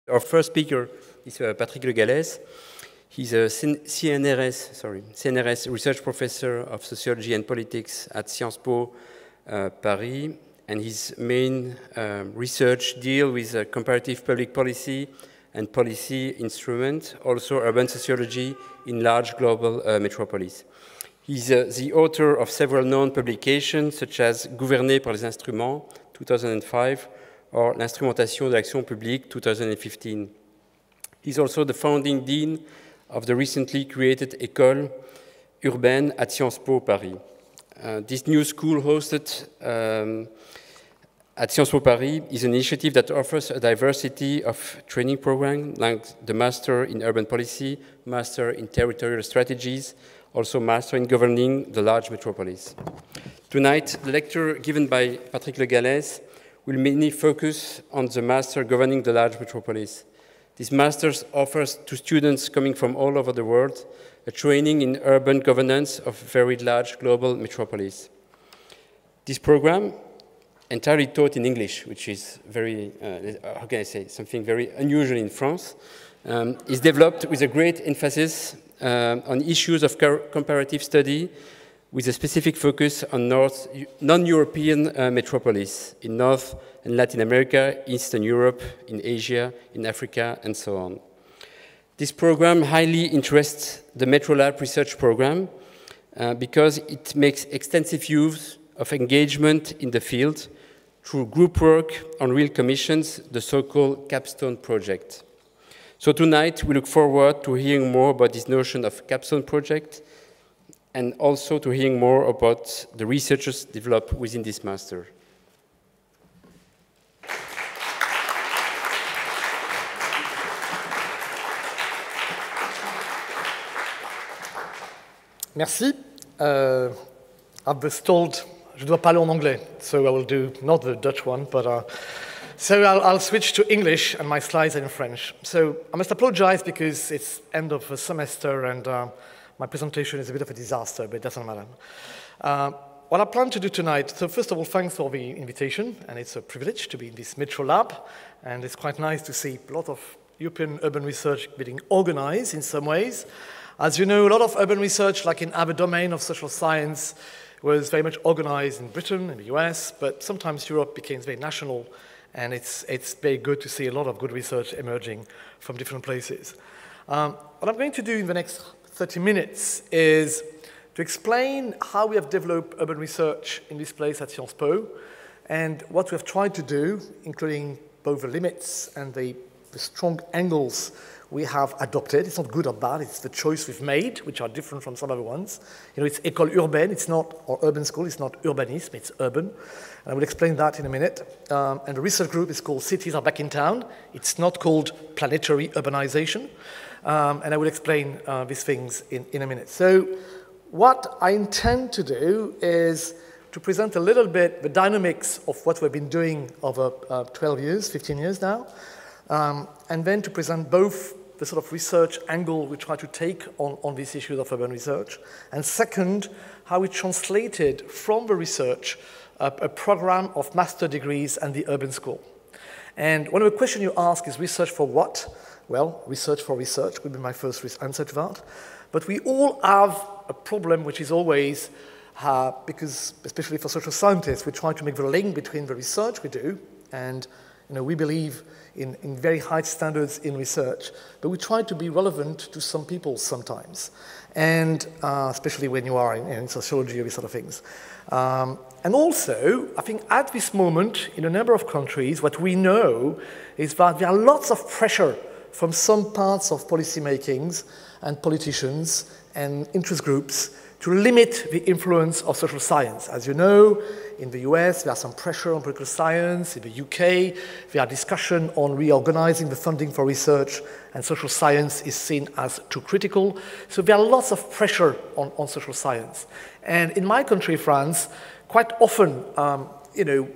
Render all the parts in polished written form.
Our first speaker is Patrick Le Galès. He's a CNRS research professor of sociology and politics at Sciences Po Paris, and his main research deal with comparative public policy and policy instrument, also urban sociology in large global metropolis. He's the author of several known publications, such as Gouverner par les instruments, 2005, or L'instrumentation de l'action publique, 2015. He's also the founding dean of the recently created École urbaine at Sciences Po Paris. This new school hosted at Sciences Po Paris is an initiative that offers a diversity of training programs, like the Master in Urban Policy, Master in Territorial Strategies, also Master in Governing the Large Metropolis. Tonight, the lecture given by Patrick Le Galès will mainly focus on the Master Governing the Large Metropolis. This Master offers to students coming from all over the world a training in urban governance of very large global metropolis. This program, entirely taught in English, which is very, how can I say, something very unusual in France, is developed with a great emphasis on issues of comparative study, with a specific focus on non-European metropolis in North and Latin America, Eastern Europe, in Asia, in Africa, and so on. This program highly interests the Metrolab research program because it makes extensive use of engagement in the field through group work on real commissions, the so-called capstone project. So tonight, we look forward to hearing more about this notion of capstone project, and also to hearing more about the researchers developed within this master. Merci. I was told je dois parler en anglais, so I will do not the Dutch one, but so I'll switch to English, and my slides are in French. So I must apologize because it's end of a semester, and my presentation is a bit of a disaster, but it doesn't matter. What I plan to do tonight, so first of all, thanks for the invitation, and it's a privilege to be in this Metrolab, and it's quite nice to see a lot of European urban research being organized in some ways. As you know, a lot of urban research, like in our domain of social science, was very much organized in Britain and the US, but sometimes Europe became very national, and it's very good to see a lot of good research emerging from different places. What I'm going to do in the next 30 minutes is to explain how we have developed urban research in this place at Sciences Po, and what we have tried to do, including both the limits and the strong angles we have adopted. It's not good or bad, it's the choice we've made, which are different from some other ones. You know, it's école urbaine, it's not, or urban school, it's not urbanism, it's urban. And I will explain that in a minute. And the research group is called Cities Are Back in Town. It's not called planetary urbanization. And I will explain these things in a minute. So what I intend to do is to present a little bit the dynamics of what we've been doing over 12 years, 15 years now, and then to present both the sort of research angle we try to take on these issues of urban research, and second, how we translated from the research a program of master degrees and the urban school. And one of the questions you ask is research for what? Well, research for research would be my first answer to that. But we all have a problem which is always, because especially for social scientists, we try to make the link between the research we do, and we believe in very high standards in research, but we try to be relevant to some people sometimes, and especially when you are in sociology or these sort of things. And also, I think at this moment, in a number of countries, what we know is that there are lots of pressure from some parts of policy makings and politicians and interest groups to limit the influence of social science. As you know, in the US, there are some pressure on political science. In the UK, there are discussions on reorganizing the funding for research, and social science is seen as too critical. So there are lots of pressure on social science. And in my country, France, quite often,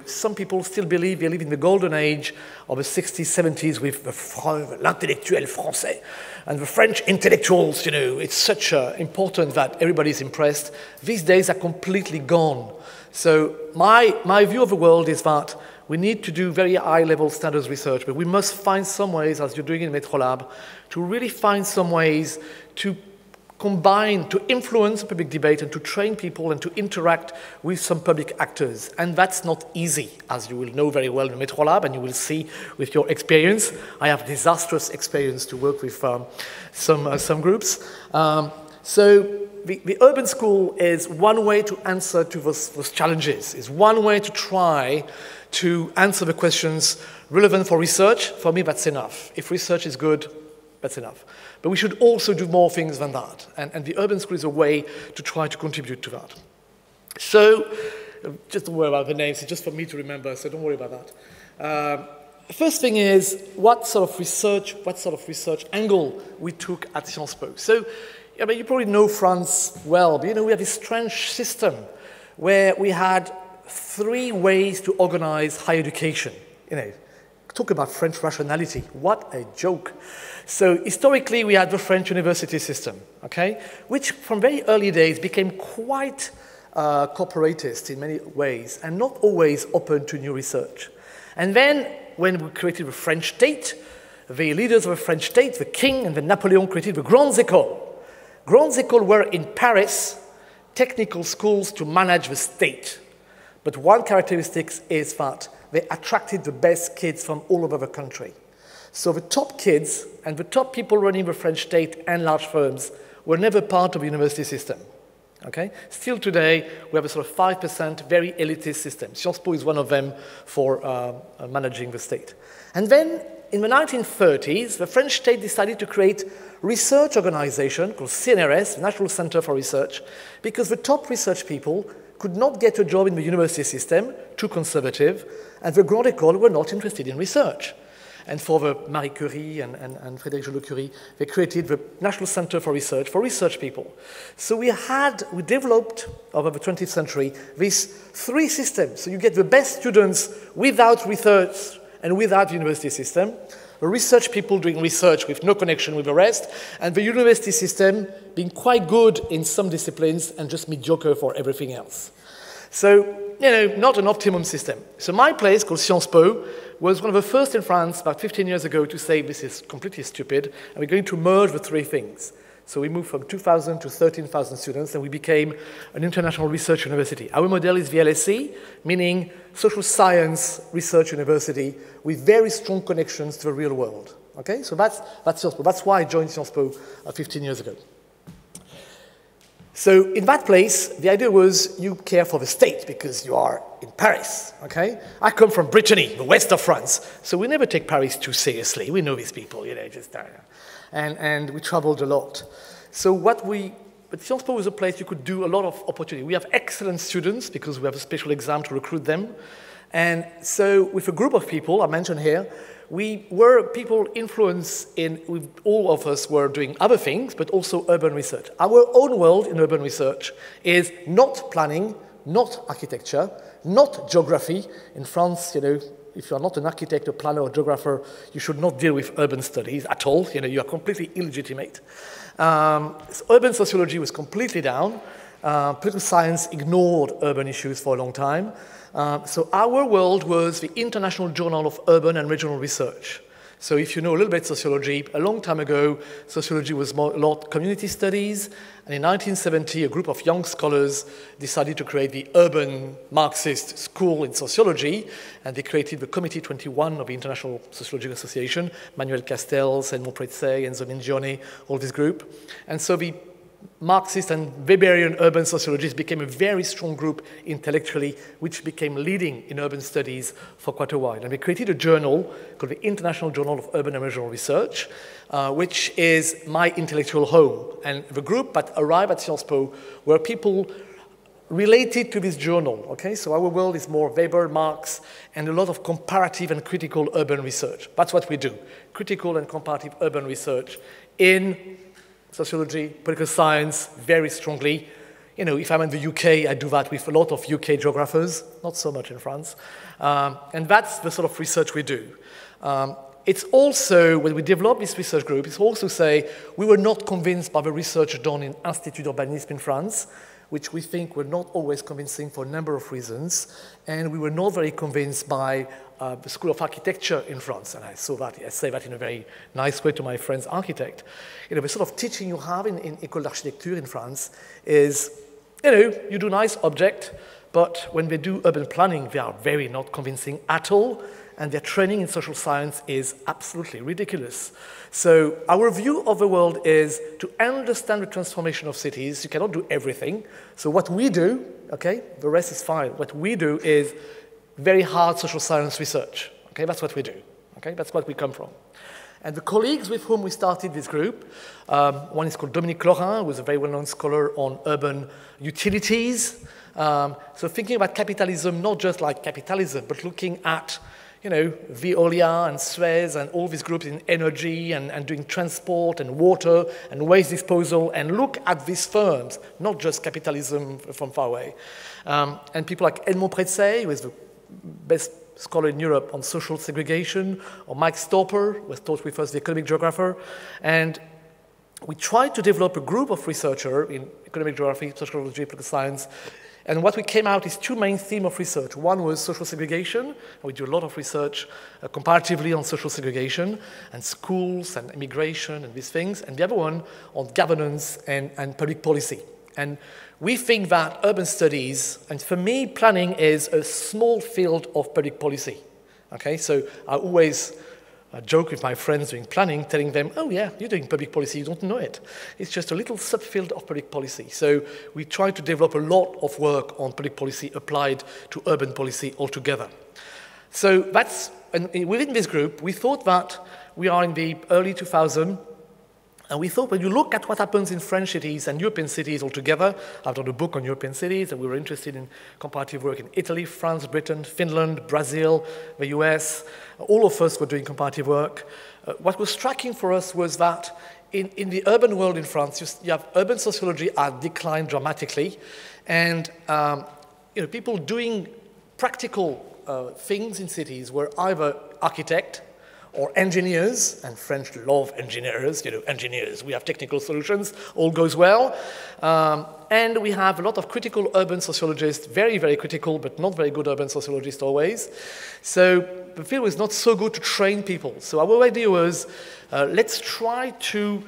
some people still believe they live in the golden age of the 60s, 70s with l'intellectuel français. And the French intellectuals, it's such important that everybody's impressed. These days are completely gone. So my view of the world is that We need to do very high-level standards research, but we must find some ways, as you're doing in Metrolab, to really find some ways to combine, to influence public debate and to train people and to interact with some public actors. And that's not easy, as you will know very well in Metrolab, and you will see with your experience. I have disastrous experience to work with some groups. So the urban school is one way to answer to those challenges. It's one way to try to answer the questions relevant for research. For me, that's enough. If research is good, that's enough. But we should also do more things than that. And the urban school is a way to try to contribute to that. So, just don't worry about the names. It's just for me to remember, so don't worry about that. The first thing is what sort of research angle we took at Sciences Po. So, I mean, you probably know France well, but we have this strange system where we had 3 ways to organize higher education. Talk about French rationality. What a joke. So historically, we had the French university system, okay, which from very early days became quite corporatist in many ways and not always open to new research. And then when we created the French state, the leaders of the French state, the king and the Napoleon, created the Grandes Écoles. Grandes Écoles were in Paris, technical schools to manage the state. But one characteristic is that they attracted the best kids from all over the country. So the top kids and the top people running the French state and large firms were never part of the university system. Okay? Still today, we have a sort of 5% very elitist system. Sciences Po is one of them for managing the state. And then in the 1930s, the French state decided to create a research organization called CNRS, National Center for Research, because the top research people could not get a job in the university system, too conservative, and the Grandes Écoles were not interested in research. And for the Marie Curie and Frédéric Joliot-Curie, they created the National Center for research people. So we developed, over the 20th century, these 3 systems. So you get the best students without research and without the university system, the research people doing research with no connection with the rest, and the university system being quite good in some disciplines and just mediocre for everything else. So, not an optimum system. So my place, called Sciences Po, was one of the first in France about 15 years ago to say this is completely stupid, and we're going to merge the 3 things. So we moved from 2,000 to 13,000 students, and we became an international research university. Our model is the LSE, meaning social science research university with very strong connections to the real world. Okay, so that's Sciences Po. That's why I joined Sciences Po 15 years ago. So in that place, the idea was you care for the state because you are in Paris, okay? I come from Brittany, the west of France, so we never take Paris too seriously. We know these people, and we traveled a lot. So but Sciences Po was a place you could do a lot of opportunity. We have excellent students because we have a special exam to recruit them. And so with a group of people, I mentioned here, we were people influenced all of us were doing other things, but also urban research. Our own world in urban research is not planning, not architecture, not geography. In France, if you are not an architect, a planner, or geographer, you should not deal with urban studies at all. You are completely illegitimate. So urban sociology was completely down. Political science ignored urban issues for a long time. So our world was the International Journal of Urban and Regional Research. So if you know a little bit sociology, a long time ago, sociology was a lot community studies. And in 1970, a group of young scholars decided to create the Urban Marxist School in Sociology. And they created the Committee 21 of the International Sociological Association, Manuel Castells and Montprezet and Zomingione, all this group. And so the Marxist and Weberian urban sociologists became a very strong group intellectually, which became leading in urban studies for quite a while. And we created a journal called the International Journal of Urban and Regional Research, which is my intellectual home. And the group that arrived at Sciences Po were people related to this journal. Okay, so our world is more Weber, Marx, and a lot of comparative and critical urban research. That's what we do, critical and comparative urban research in sociology, political science, very strongly. If I'm in the UK, I do that with a lot of UK geographers, not so much in France. And that's the sort of research we do. It's also, when we develop this research group, it's also say we were not convinced by the research done in Institut d'Urbanisme in France. which we think were not always convincing for a number of reasons, and we were not very convinced by the School of Architecture in France, and I say that in a very nice way to my friend's architect. You know, the sort of teaching you have in École d'Architecture in France is, you know, you do nice object, but when they do urban planning, they are very not convincing at all, and their training in social science is absolutely ridiculous. So our view of the world is to understand the transformation of cities. You cannot do everything. So what we do, okay, the rest is fine. What we do is very hard social science research. Okay, that's what we do. Okay, that's what we come from. And the colleagues with whom we started this group, one is called Dominique Laurin, who is a very well-known scholar on urban utilities. So thinking about capitalism, not just like capitalism, but looking at, you know, Veolia and Suez and all these groups in energy and doing transport and water and waste disposal, and look at these firms, not just capitalism from far away. And people like Edmond Prétzey, who is the best scholar in Europe on social segregation, or Mike Stopper, who was taught with us, the economic geographer. And we tried to develop a group of researchers in economic geography, sociology, political science. And what we came out is two main themes of research. One was social segregation. We do a lot of research comparatively on social segregation and schools and immigration and these things. And the other one on governance and public policy. And we think that urban studies, and for me, planning is a small field of public policy. Okay, so I always joke with my friends doing planning, telling them, oh yeah, you're doing public policy, you don't know it. It's just a little subfield of public policy. So we try to develop a lot of work on public policy applied to urban policy altogether. So that's, and within this group, we thought that we are in the early 2000s, and we thought when you look at what happens in French cities and European cities altogether, I've done a book on European cities, and we were interested in comparative work in Italy, France, Britain, Finland, Brazil, the US. All of us were doing comparative work. What was striking for us was that in the urban world in France, you have urban sociology had declined dramatically, and you know, people doing practical things in cities were either architects, or engineers, and French love engineers, you know, engineers, we have technical solutions, all goes well. And we have a lot of critical urban sociologists, very, very critical, but not very good urban sociologists always. So the field was not so good to train people. So our idea was, let's try to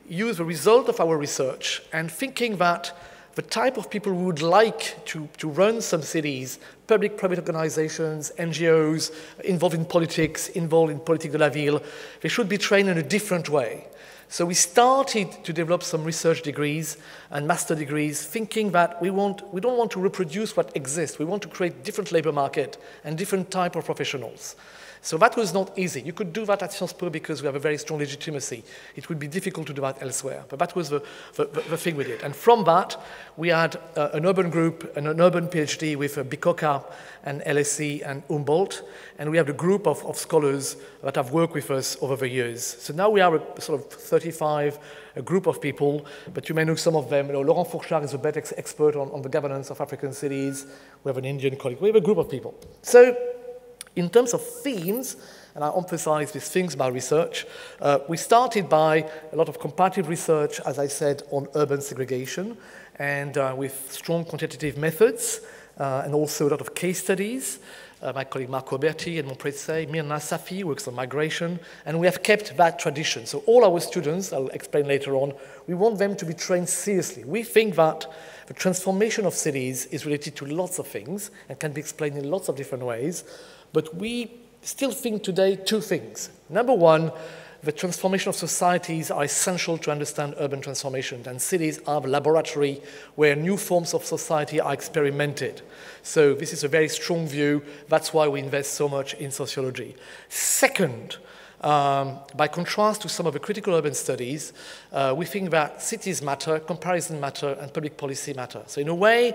use the result of our research and thinking that the type of people who would like to run some cities, public-private organizations, NGOs, involved in politics, involved in politique de la ville, they should be trained in a different way. So we started to develop some research degrees and master degrees, thinking that we don't want to reproduce what exists. We want to create different labor market and different type of professionals. So that was not easy. You could do that at Sciences Po because we have a very strong legitimacy. It would be difficult to do that elsewhere. But that was the thing we did. And from that, we had an urban group, an urban PhD with Bikoka and LSE and Humboldt. And we have a group of scholars that have worked with us over the years. So now we are a sort of 35, a group of people, but you may know some of them. You know, Laurent Fourchard is a better expert on the governance of African cities. We have an Indian colleague. We have a group of people. So in terms of themes, and I emphasize these things by research, we started by a lot of comparative research, as I said, on urban segregation, and with strong quantitative methods, and also a lot of case studies. My colleague Marco Berti and Montprezze, Mirna Safi works on migration, and we have kept that tradition. So all our students, I'll explain later on, we want them to be trained seriously. We think that the transformation of cities is related to lots of things and can be explained in lots of different ways. But we still think today two things. Number one, the transformation of societies are essential to understand urban transformation, and cities are the laboratory where new forms of society are experimented. So this is a very strong view. That's why we invest so much in sociology. Second, by contrast to some of the critical urban studies, we think that cities matter, comparison matter, and public policy matter. So in a way,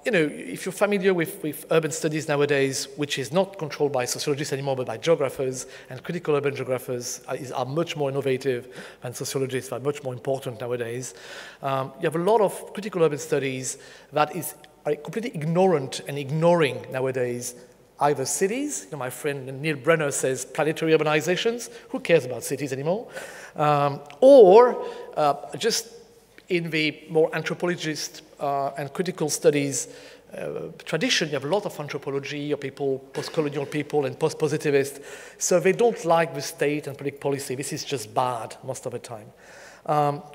you know, if you're familiar with urban studies nowadays, which is not controlled by sociologists anymore, but by geographers, and critical urban geographers are much more innovative, and sociologists are much more important nowadays. You have a lot of critical urban studies that are completely ignorant and ignoring nowadays either cities, you know, my friend Neil Brenner says planetary urbanizations, who cares about cities anymore, or just in the more anthropologist and critical studies tradition, you have a lot of anthropology, or people, post-colonial people and post-positivists, so they don't like the state and public policy. This is just bad most of the time.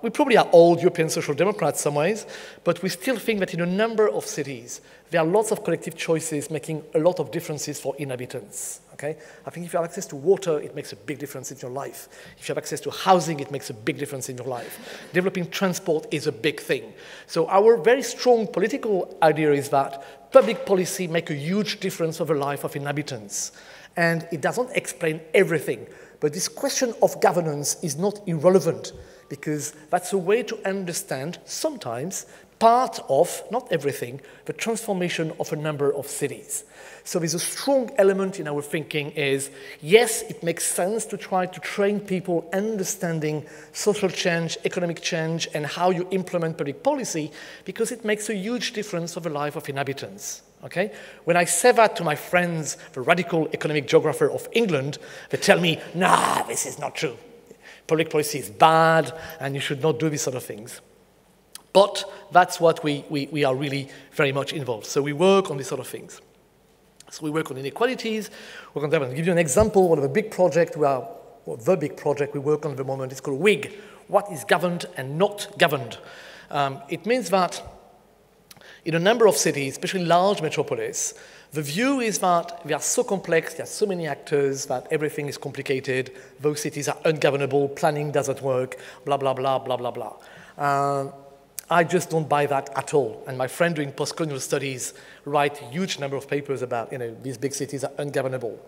We probably are old European social democrats some ways, but we still think that in a number of cities, there are lots of collective choices making a lot of differences for inhabitants. Okay? I think if you have access to water, it makes a big difference in your life. If you have access to housing, it makes a big difference in your life. Developing transport is a big thing. So our very strong political idea is that public policy makes a huge difference for the life of inhabitants. And it doesn't explain everything. But this question of governance is not irrelevant, because that's a way to understand, sometimes, part of, not everything, the transformation of a number of cities. So there's a strong element in our thinking is, yes, it makes sense to try to train people understanding social change, economic change, and how you implement public policy, because it makes a huge difference for the life of inhabitants. Okay? When I say that to my friends, the radical economic geographer of England, they tell me, nah, this is not true. Public policy is bad, and you should not do these sort of things. But that's what we are really very much involved. So we work on these sort of things. So we work on inequalities. We're going to give you an example. One of the big projects the big project we work on at the moment is called WIG, what is governed and not governed. It means that in a number of cities, especially large metropolis, the view is that they are so complex, there are so many actors, that everything is complicated, those cities are ungovernable, planning doesn't work, blah, blah, blah, blah, blah, blah. I just don't buy that at all. And my friend doing post-colonial studies write a huge number of papers about, these big cities are ungovernable.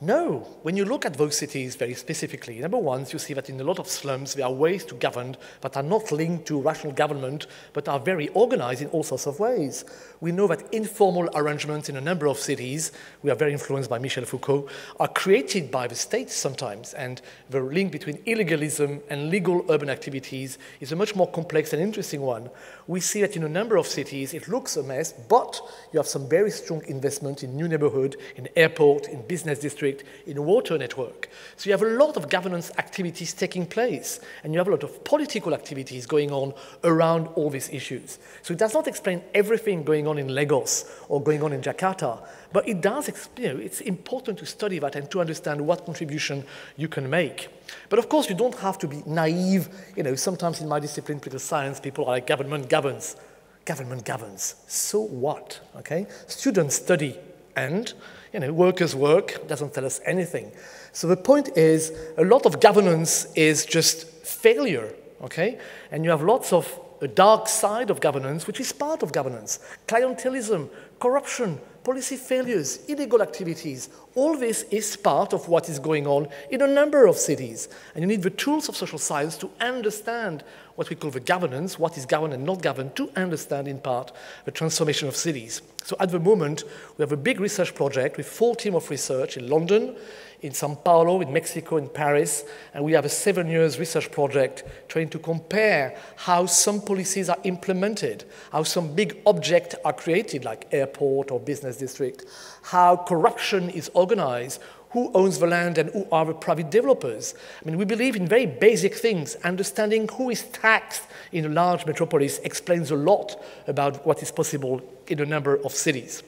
No, when you look at those cities very specifically, number one, you see that in a lot of slums, there are ways to govern that are not linked to rational government, but are very organized in all sorts of ways. We know that informal arrangements in a number of cities, we are very influenced by Michel Foucault, are created by the state sometimes, and the link between illegalism and legal urban activities is a much more complex and interesting one. We see that in a number of cities, it looks a mess, but you have some very strong investment in new neighborhood, in airport, in business district, in a water network. So you have a lot of governance activities taking place, and you have a lot of political activities going on around all these issues. So it does not explain everything going on in Lagos or going on in Jakarta, but it does, it's important to study that and to understand what contribution you can make. But of course, you don't have to be naive. Sometimes in my discipline, political science, people are like, government governs. Government governs. So what? Okay? Students study, and workers work, doesn't tell us anything. So the point is, a lot of governance is just failure, okay? And you have lots of a dark side of governance, which is part of governance. Clientelism, corruption, policy failures, illegal activities, all this is part of what is going on in a number of cities. And you need the tools of social science to understand what we call the governance, what is governed and not governed, to understand in part the transformation of cities. So at the moment, we have a big research project with 4 teams of research in London, in Sao Paulo, in Mexico, in Paris, and we have a 7-year research project trying to compare how some policies are implemented, how some big objects are created, like airport or business district, how corruption is organized, who owns the land and who are the private developers. I mean, we believe in very basic things. Understanding who is taxed in a large metropolis explains a lot about what is possible in a number of cities.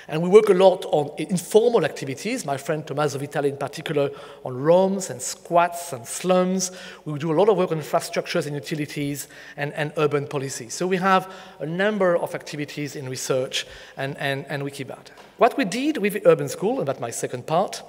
And we work a lot on informal activities, my friend Tommaso Vitale in particular, on ROMs and squats and slums. We do a lot of work on infrastructures and utilities and urban policy. So we have a number of activities in research, and we keep that. What we did with the urban school, and that's my second part,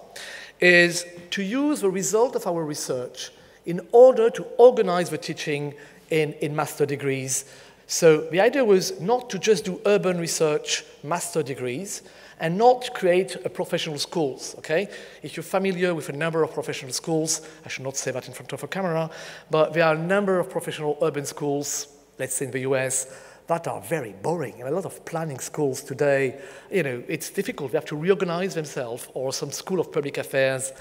is to use the result of our research in order to organize the teaching in master degrees. So the idea was not to just do urban research master degrees and not create a professional schools, okay? If you're familiar with a number of professional schools, I should not say that in front of a camera, but there are a number of professional urban schools, let's say in the US, that are very boring. And a lot of planning schools today, it's difficult. They have to reorganize themselves, or some school of public affairs.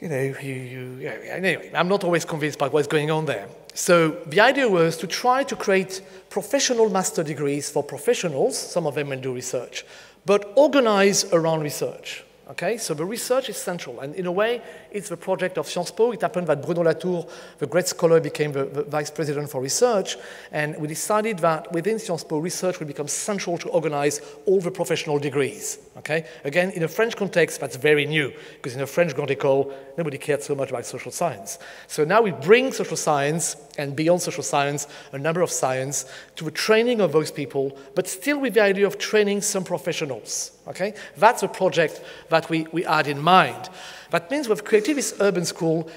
Anyway, I'm not always convinced by what's going on there. So the idea was to try to create professional master degrees for professionals, some of them will do research, but organize around research. Okay, so the research is central, and in a way, it's the project of Sciences Po. It happened that Bruno Latour, the great scholar, became the vice president for research, and we decided that within Sciences Po, research will become central to organize all the professional degrees. Okay? Again, in a French context, that's very new, because in a French Grande École, nobody cared so much about social science. So now we bring social science, and beyond social science, a number of science, to the training of those people, but still with the idea of training some professionals. Okay? That's a project that we had in mind. That means we've created this urban school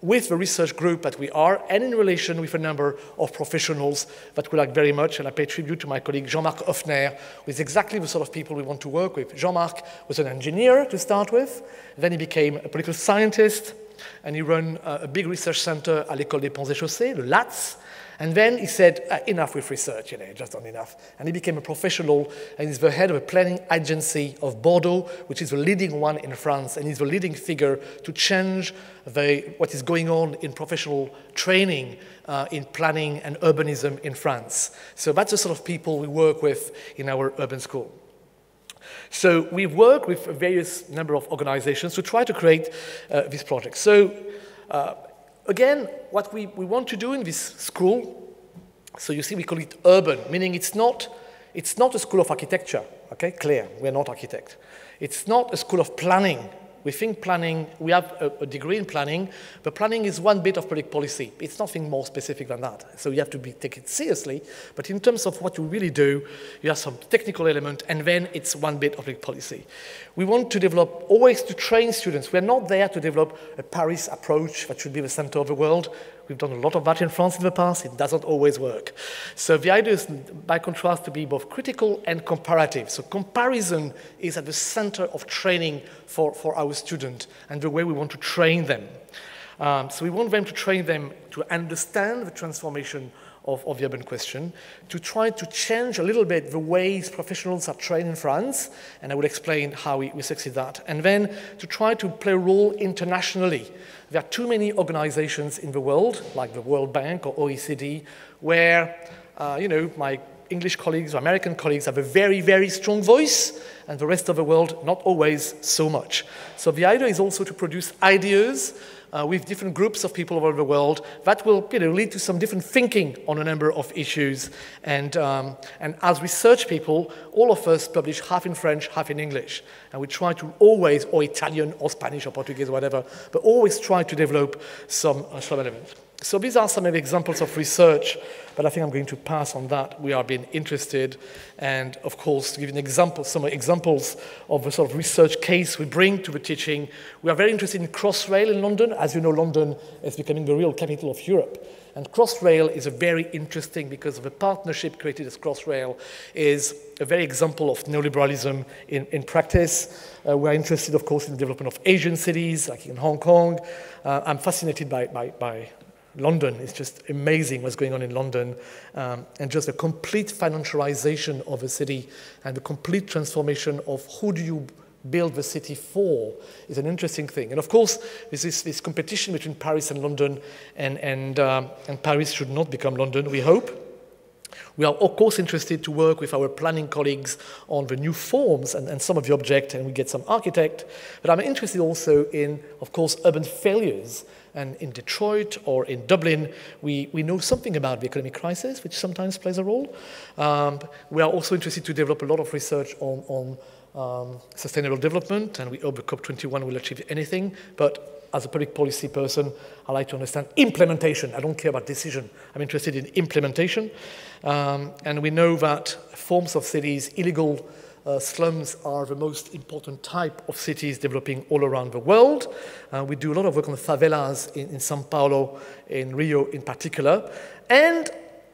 with the research group that we are, and in relation with a number of professionals that we like very much, and I pay tribute to my colleague Jean-Marc Hoffner, who is exactly the sort of people we want to work with. Jean-Marc was an engineer to start with, then he became a political scientist, and he ran a big research center at l'École des Ponts et Chaussées, le LATS, and then he said, enough with research, just not enough. And he became a professional, and he's the head of a planning agency of Bordeaux, which is the leading one in France, and he's the leading figure to change what is going on in professional training in planning and urbanism in France. So that's the sort of people we work with in our urban school. So we work with a various number of organizations to try to create this project. So again, what we want to do in this school, so you see we call it urban, meaning it's not a school of architecture, okay, clear, we're not architects. It's not a school of planning. We think planning, we have a degree in planning, but planning is one bit of public policy. It's nothing more specific than that. So you have to take it seriously, but in terms of what you really do, you have some technical element, and then it's one bit of public policy. We want to develop, always to train students. We're not there to develop a Paris approach that should be the center of the world. We've done a lot of that in France in the past. It doesn't always work. So the idea is, by contrast, to be both critical and comparative. So comparison is at the center of training for our students and the way we want to train them. So we want them to train them to understand the transformation of the urban question, to try to change a little bit the ways professionals are trained in France, and I will explain how we succeed that, and then to try to play a role internationally. There are too many organizations in the world, like the World Bank or OECD, where my English colleagues or American colleagues have a very, very strong voice, and the rest of the world not always so much. So the idea is also to produce ideas with different groups of people all over the world that will lead to some different thinking on a number of issues. And as research people, all of us publish half in French, half in English. And we try to always, or Italian, or Spanish, or Portuguese, or whatever, but always try to develop some elements. So these are some of the examples of research, but I think I'm going to pass on that. We are being interested, and of course, to give an example, some examples of the sort of research case we bring to the teaching. We are very interested in Crossrail in London. As you know, London is becoming the real capital of Europe. And Crossrail is a very interesting, because of the partnership created as Crossrail, is a very example of neoliberalism in practice. We're interested, of course, in the development of Asian cities, like in Hong Kong. I'm fascinated by London. It's just amazing what's going on in London, and just a complete financialization of a city and the complete transformation of who do you build the city for is an interesting thing. And of course, this competition between Paris and London, and Paris should not become London, we hope. We are, of course, interested to work with our planning colleagues on the new forms and some of the object, and we get some architect. But I'm interested also in, of course, urban failures. And in Detroit or in Dublin, we know something about the economic crisis, which sometimes plays a role. We are also interested to develop a lot of research on sustainable development, and we hope the COP21 will achieve anything. But as a public policy person, I like to understand implementation. I don't care about decision. I'm interested in implementation. And we know that forms of cities, illegal slums are the most important type of cities developing all around the world. We do a lot of work on the favelas in São Paulo, in Rio in particular. And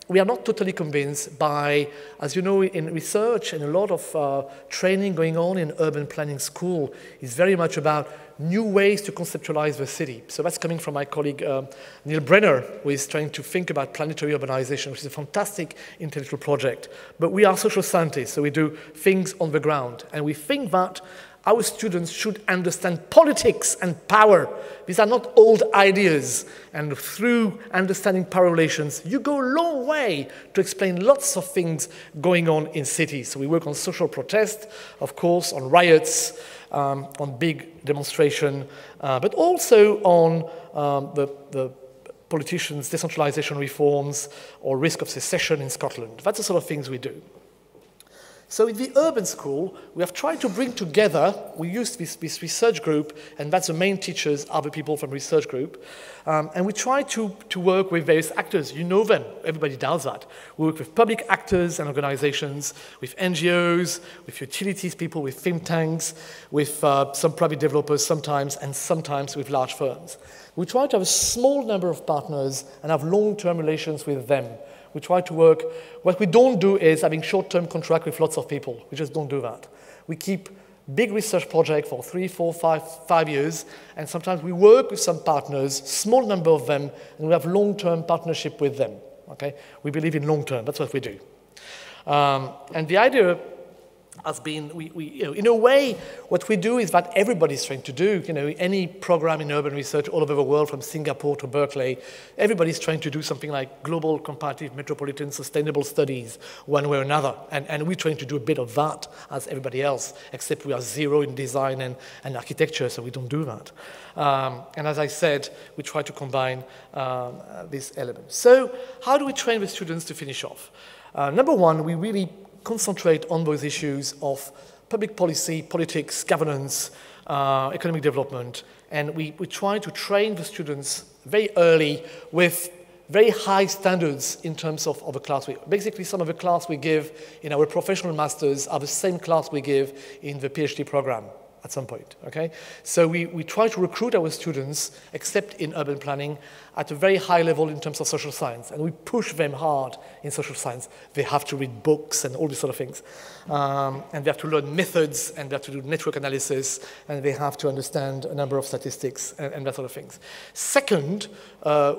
we are not totally convinced by, as you know, in research and a lot of training going on in urban planning school is very much about new ways to conceptualize the city. So that's coming from my colleague Neil Brenner, who is trying to think about planetary urbanization, which is a fantastic intellectual project. But we are social scientists, so we do things on the ground. And we think that our students should understand politics and power. These are not old ideas. And through understanding power relations, you go a long way to explain lots of things going on in cities. So we work on social protest, of course, on riots, on big demonstration, but also on the politicians' decentralization reforms or risk of secession in Scotland. That's the sort of things we do. So in the urban school, we have tried to bring together, we used this research group, and that's the main teachers are the people from research group, and we try to work with various actors. You know them, everybody does that. We work with public actors and organizations, with NGOs, with utilities people, with think tanks, with some private developers sometimes, and sometimes with large firms. We try to have a small number of partners and have long-term relations with them. We try to work. What we don't do is having short-term contract with lots of people. We just don't do that. We keep big research projects for 3, 4, 5 years, and sometimes we work with some partners, small number of them, and we have long-term partnership with them. Okay? We believe in long-term. That's what we do. And the idea has been, in a way, what we do is that everybody's trying to do. Any program in urban research all over the world, from Singapore to Berkeley, everybody's trying to do something like global comparative metropolitan sustainable studies, one way or another. And we're trying to do a bit of that as everybody else, except we are zero in design and architecture, so we don't do that. And as I said, we try to combine these elements. So how do we train the students to finish off? Number one, we really concentrate on those issues of public policy, politics, governance, economic development, and we try to train the students very early with very high standards in terms of the class. Basically, some of the class we give in our professional masters are the same class we give in the PhD program at some point, okay? So we try to recruit our students, except in urban planning, at a very high level in terms of social science, and we push them hard in social science. They have to read books and all these sort of things. And they have to learn methods, and they have to do network analysis, and they have to understand a number of statistics and that sort of things. Second,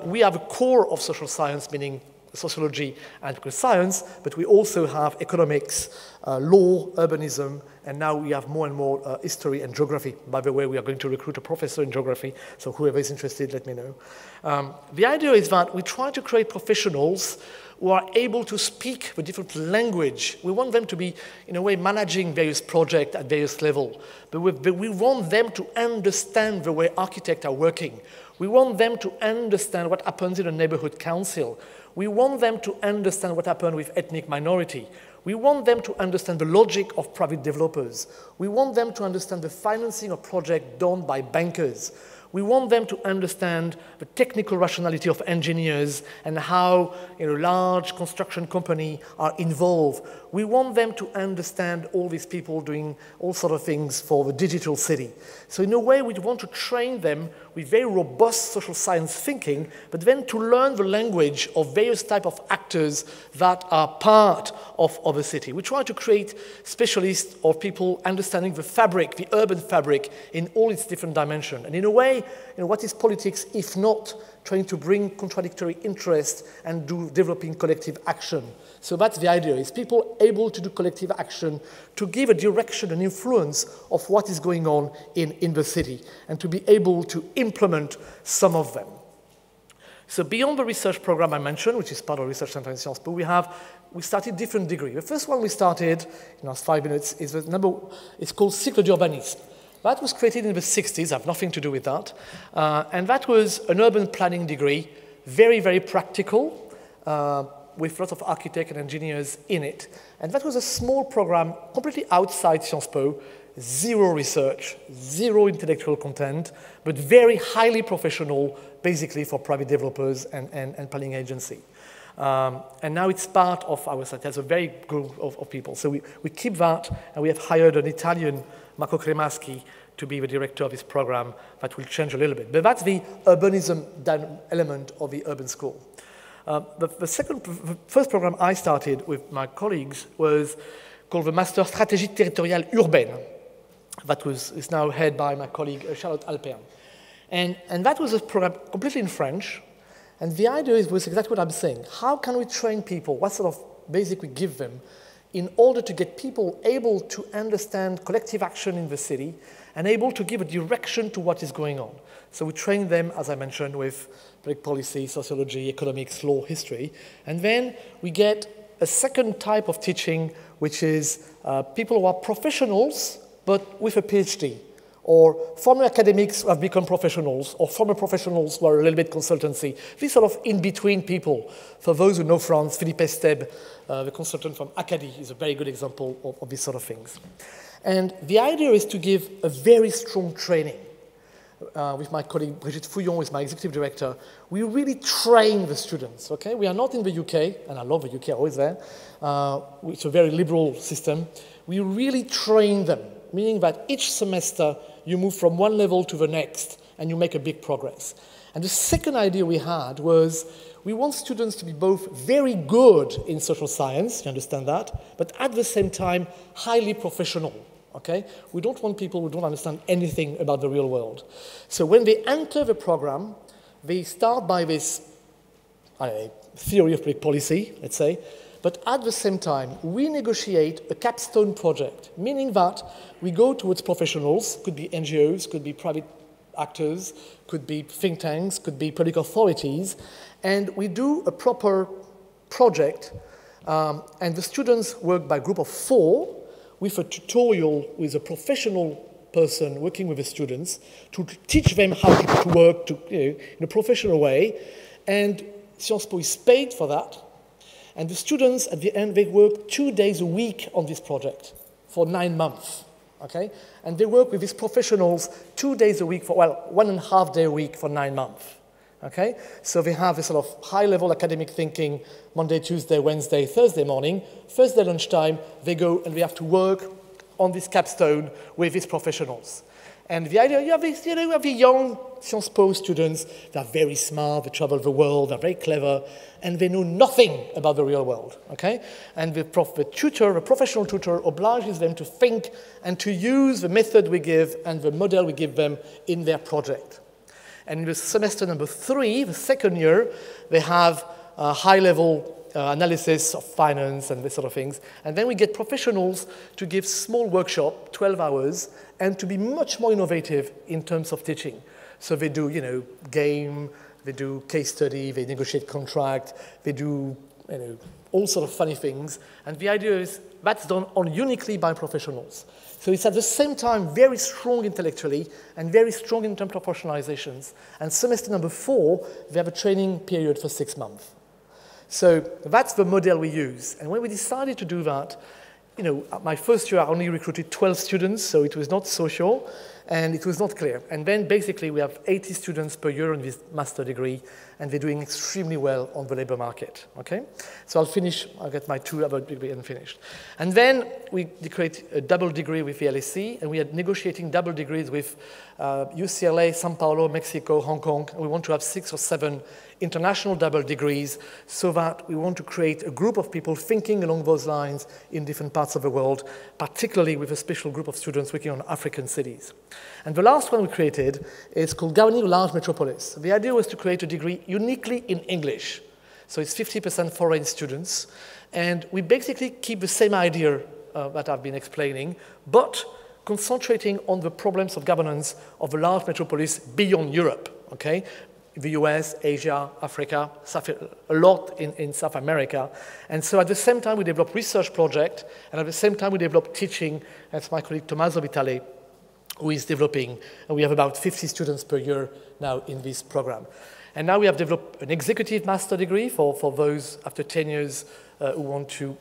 we have a core of social science, meaning sociology and political science, but we also have economics, law, urbanism, and now we have more and more history and geography. By the way, we are going to recruit a professor in geography, so whoever is interested, let me know. The idea is that we try to create professionals who are able to speak the different language. We want them to be, in a way, managing various projects at various levels, but we want them to understand the way architects are working. We want them to understand what happens in a neighborhood council. We want them to understand what happened with ethnic minority. We want them to understand the logic of private developers. We want them to understand the financing of projects done by bankers. We want them to understand the technical rationality of engineers and how large construction companies are involved. We want them to understand all these people doing all sorts of things for the digital city. So in a way, we want to train them with very robust social science thinking, but then to learn the language of various types of actors that are part of the city. We try to create specialists or people understanding the fabric, the urban fabric, in all its different dimensions. And in a way, what is politics if not trying to bring contradictory interests and developing collective action? So that's the idea, is people able to do collective action to give a direction and influence of what is going on in the city and to be able to implement some of them. So beyond the research program I mentioned, which is part of Research Center in Sciences Po, we started different degrees. The first one we started, in last 5 minutes, is it's called Cycle d'Urbanisme. That was created in the 60s, I have nothing to do with that. And that was an urban planning degree, very, very practical, with lots of architects and engineers in it. And that was a small program completely outside Sciences Po, zero research, zero intellectual content, but very highly professional, basically for private developers and planning agency. And now it's part of our site. There's a very group of people. So we keep that, and we have hired an Italian, Marco Cremaschi, to be the director of this program. That will change a little bit. But that's the urbanism element of the urban school. The first program I started with my colleagues was called the Master Stratégie Territoriale Urbaine. That is now headed by my colleague Charlotte Alpern. And that was a program completely in French. And the idea was exactly what I'm saying. How can we train people? What sort of basic we give them in order to get people able to understand collective action in the city and able to give a direction to what is going on. So we train them, as I mentioned, with public policy, sociology, economics, law, history. And then we get a second type of teaching, which is people who are professionals, but with a PhD, or former academics who have become professionals, or former professionals who are a little bit consultancy. These sort of in-between people. For those who know France, Philippe Esteb, the consultant from Acadie, is a very good example of these sort of things. And the idea is to give a very strong training. With my colleague Brigitte Fouillon, who is my executive director, we really train the students, okay? We are not in the UK, and I love the UK, I'm always there. It's a very liberal system. We really train them, meaning that each semester you move from one level to the next, and you make a big progress. And the second idea we had was we want students to be both very good in social science, you understand that, but at the same time, highly professional. Okay? We don't want people who don't understand anything about the real world. So when they enter the program, they start by this theory of public policy, let's say, but at the same time, we negotiate a capstone project, meaning that we go towards professionals, could be NGOs, could be private actors, could be think tanks, could be public authorities, and we do a proper project, and the students work by a group of 4, with a tutorial with a professional person working with the students to teach them how to work in a professional way. And Sciences Po is paid for that. And the students, at the end, they work 2 days a week on this project for 9 months. Okay? And they work with these professionals 2 days a week for, well, 1.5 day a week for 9 months. Okay? So they have this sort of high-level academic thinking Monday, Tuesday, Wednesday, Thursday morning. Thursday lunchtime, they go and they have to work on this capstone with these professionals. And the idea, you have the young Sciences Po students, they're very smart, they travel the world, they're very clever, and they know nothing about the real world, okay? And the professional tutor obliges them to think and to use the method we give and the model we give them in their project. And in the semester number 3, the second year, they have a high-level analysis of finance and this sort of things. And then we get professionals to give small workshop, 12 hours, and to be much more innovative in terms of teaching. So they do, game, they do case study, they negotiate contract, they do, all sort of funny things. And the idea is that's done uniquely by professionals. So it's at the same time very strong intellectually and very strong in terms of professionalizations. And semester number 4, they have a training period for 6 months. So that's the model we use. And when we decided to do that, my first year I only recruited 12 students, so it was not social, and it was not clear. And then basically we have 80 students per year in this master degree, and they're doing extremely well on the labor market, okay? So I'll get my 2 other degree and finished. And then we create a double degree with the LSE, and we are negotiating double degrees with UCLA, Sao Paulo, Mexico, Hong Kong, and we want to have 6 or 7 international double degrees so that we want to create a group of people thinking along those lines in different parts of the world, particularly with a special group of students working on African cities. And the last one we created is called Governing a Large Metropolis. The idea was to create a degree uniquely in English. So it's 50% foreign students. And we basically keep the same idea that I've been explaining, but concentrating on the problems of governance of a large metropolis beyond Europe, okay? The US, Asia, Africa, a lot in South America. And so at the same time, we develop research project, and at the same time, we develop teaching. That's my colleague Tommaso Vitale, who is developing. And we have about 50 students per year now in this program. And now we have developed an executive master degree for those after 10 years who want to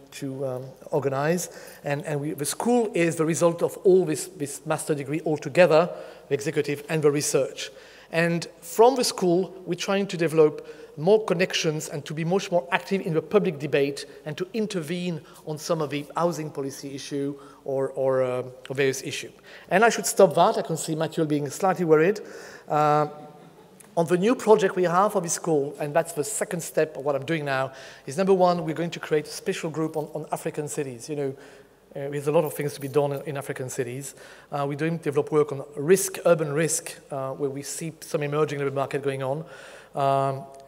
organize. And the school is the result of all this master degree all together, the executive and the research. And from the school, we're trying to develop more connections and to be much more active in the public debate and to intervene on some of the housing policy issue or various issues. And I should stop that. I can see Mathieu being slightly worried. On the new project we have for this school, and that's the second step of what I'm doing now, is number 1, we're going to create a special group on African cities. There's a lot of things to be done in African cities. We're doing develop work on risk, urban risk, where we see some emerging labor market going on.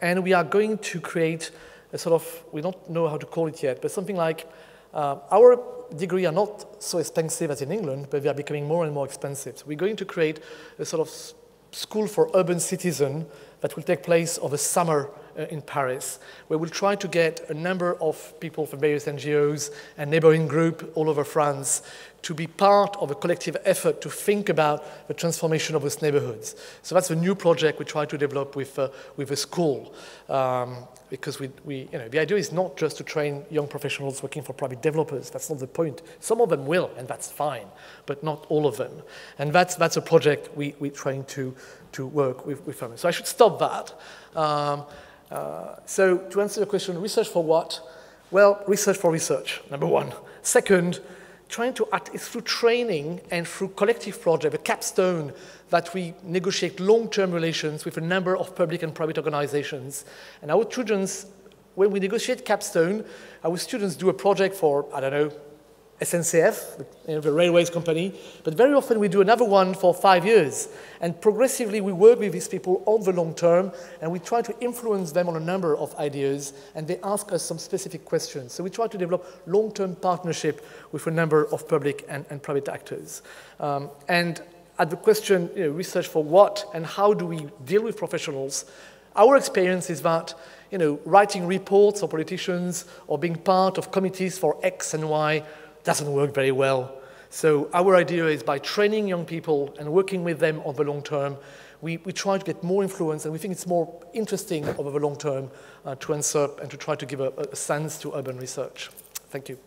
And we are going to create a sort of, we don't know how to call it yet, but something like Our degrees are not so expensive as in England, but they are becoming more and more expensive. So we're going to create a sort of school for urban citizens that will take place over summer in Paris, where we'll try to get a number of people from various NGOs and neighboring groups all over France to be part of a collective effort to think about the transformation of those neighborhoods. So that's a new project we try to develop with a school. Because the idea is not just to train young professionals working for private developers. That's not the point. Some of them will, and that's fine, but not all of them. And that's a project we're trying to work with families. So I should stop that. So to answer the question, research for what? Well, research for research, number one. Second, trying to act through training and through collective project, a capstone that we negotiate long-term relations with a number of public and private organizations. And our students, when we negotiate capstone, our students do a project for, I don't know, SNCF, the railways company, but very often we do another one for 5 years. And progressively we work with these people on the long term, and we try to influence them on a number of ideas, and they ask us some specific questions. So we try to develop long-term partnership with a number of public and private actors. And at the question, research for what and how do we deal with professionals, our experience is that writing reports or politicians or being part of committees for X and Y doesn't work very well. So our idea is by training young people and working with them on the long term, we try to get more influence, and we think it's more interesting over the long term to answer and to try to give a sense to urban research. Thank you.